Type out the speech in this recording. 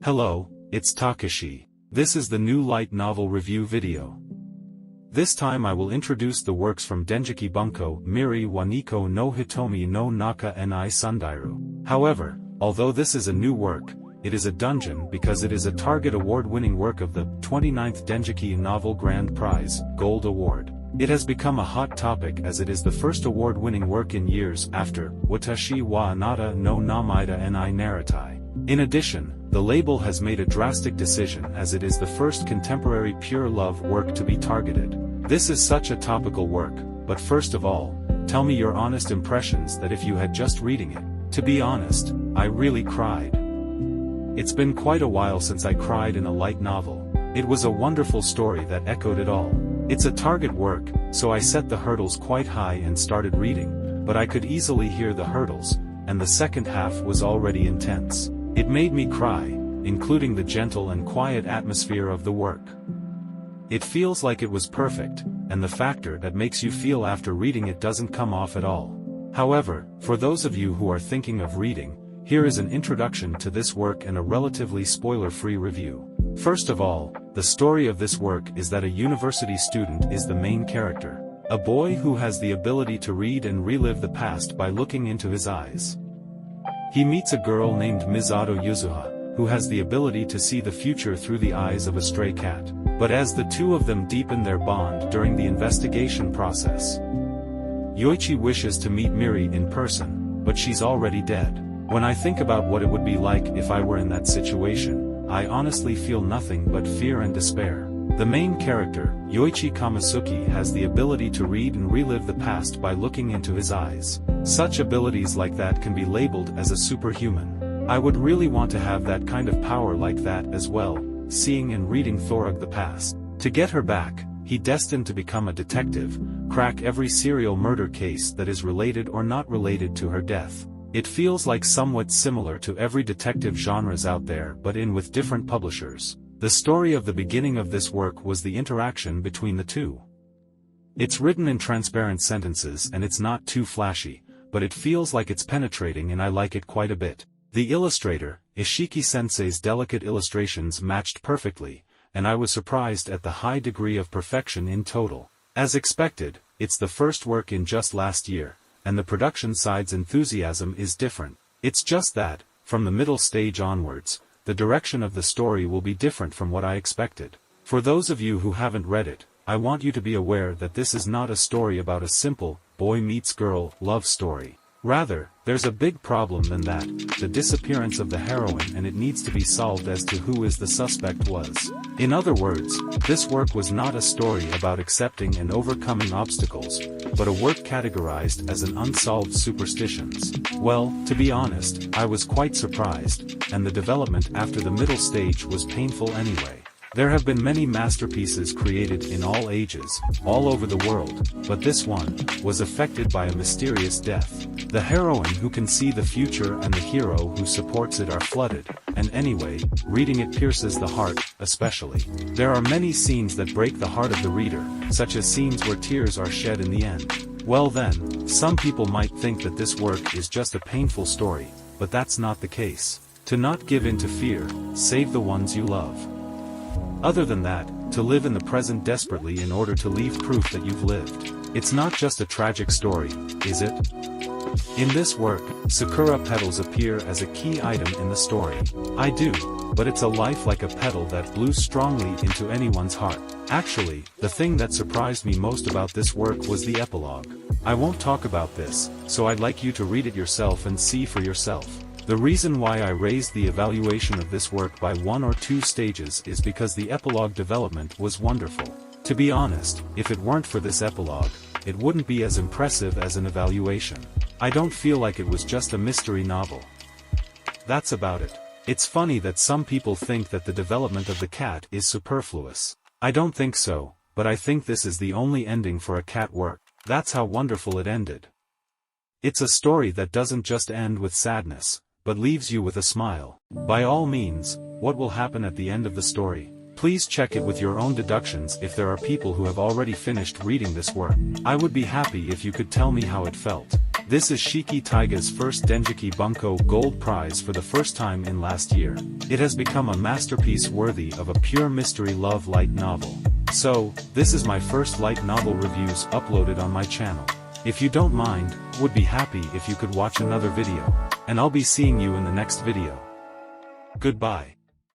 Hello, it's Takashi. This is the new light novel review video. This time I will introduce the works from Denjiki Bunko, Miri wa Neko no Hitomi no Naka ni Sundeiru. However, although this is a new work, it is a dungeon because it is a Target Award-winning work of the 29th Denjiki Novel Grand Prize, Gold Award. It has become a hot topic as it is the first award-winning work in years after Watashi wa Anata no Namaida ni Naratai. In addition, the label has made a drastic decision as it is the first contemporary pure love work to be targeted. This is such a topical work, but first of all, tell me your honest impressions that if you had just reading it. To be honest, I really cried. It's been quite a while since I cried in a light novel. It was a wonderful story that echoed it all. It's a Target work, so I set the hurdles quite high and started reading, but I could easily hear the hurdles, and the second half was already intense. It made me cry, including the gentle and quiet atmosphere of the work. It feels like it was perfect, and the factor that makes you feel after reading it doesn't come off at all. However, for those of you who are thinking of reading, here is an introduction to this work and a relatively spoiler-free review. First of all, the story of this work is that a university student is the main character, a boy who has the ability to read and relive the past by looking into his eyes. He meets a girl named Misato Yuzuha, who has the ability to see the future through the eyes of a stray cat. But as the two of them deepen their bond during the investigation process, Yoichi wishes to meet Miri in person, but she's already dead. When I think about what it would be like if I were in that situation, I honestly feel nothing but fear and despair. The main character, Yoichi Kamisuki, has the ability to read and relive the past by looking into his eyes. Such abilities like that can be labeled as a superhuman. I would really want to have that kind of power like that as well, seeing and reading Thorog the past. To get her back, he destined to become a detective, crack every serial murder case that is related or not related to her death. It feels like somewhat similar to every detective genres out there but in with different publishers. The story of the beginning of this work was the interaction between the two. It's written in transparent sentences and it's not too flashy, but it feels like it's penetrating and I like it quite a bit. The illustrator, Ishiki-sensei's delicate illustrations matched perfectly, and I was surprised at the high degree of perfection in total. As expected, it's the first work in just last year, and the production side's enthusiasm is different. It's just that, from the middle stage onwards, the direction of the story will be different from what I expected. For those of you who haven't read it, I want you to be aware that this is not a story about a simple, boy meets girl, love story. Rather, there's a big problem than that, the disappearance of the heroine, and it needs to be solved as to who is the suspect was. In other words, this work was not a story about accepting and overcoming obstacles, but a work categorized as an unsolved superstitions. Well, to be honest, I was quite surprised, and the development after the middle stage was painful anyway. There have been many masterpieces created in all ages, all over the world, but this one was affected by a mysterious death. The heroine who can see the future and the hero who supports it are flooded, and anyway, reading it pierces the heart, especially. There are many scenes that break the heart of the reader, such as scenes where tears are shed in the end. Well then, some people might think that this work is just a painful story, but that's not the case. To not give in to fear, save the ones you love. Other than that, to live in the present desperately in order to leave proof that you've lived. It's not just a tragic story, is it? In this work, sakura petals appear as a key item in the story. I do, but it's a life like a petal that blew strongly into anyone's heart. Actually, the thing that surprised me most about this work was the epilogue. I won't talk about this, so I'd like you to read it yourself and see for yourself. The reason why I raised the evaluation of this work by 1 or 2 stages is because the epilogue development was wonderful. To be honest, if it weren't for this epilogue, it wouldn't be as impressive as an evaluation. I don't feel like it was just a mystery novel. That's about it. It's funny that some people think that the development of the cat is superfluous. I don't think so, but I think this is the only ending for a cat work. That's how wonderful it ended. It's a story that doesn't just end with sadness, but leaves you with a smile. By all means, what will happen at the end of the story? Please check it with your own deductions if there are people who have already finished reading this work. I would be happy if you could tell me how it felt. This is Shiki Taiga's first Denjiki Bunko Gold Prize for the first time in last year. It has become a masterpiece worthy of a pure mystery love light novel. So, this is my first light novel reviews uploaded on my channel. If you don't mind, would be happy if you could watch another video. And I'll be seeing you in the next video. Goodbye.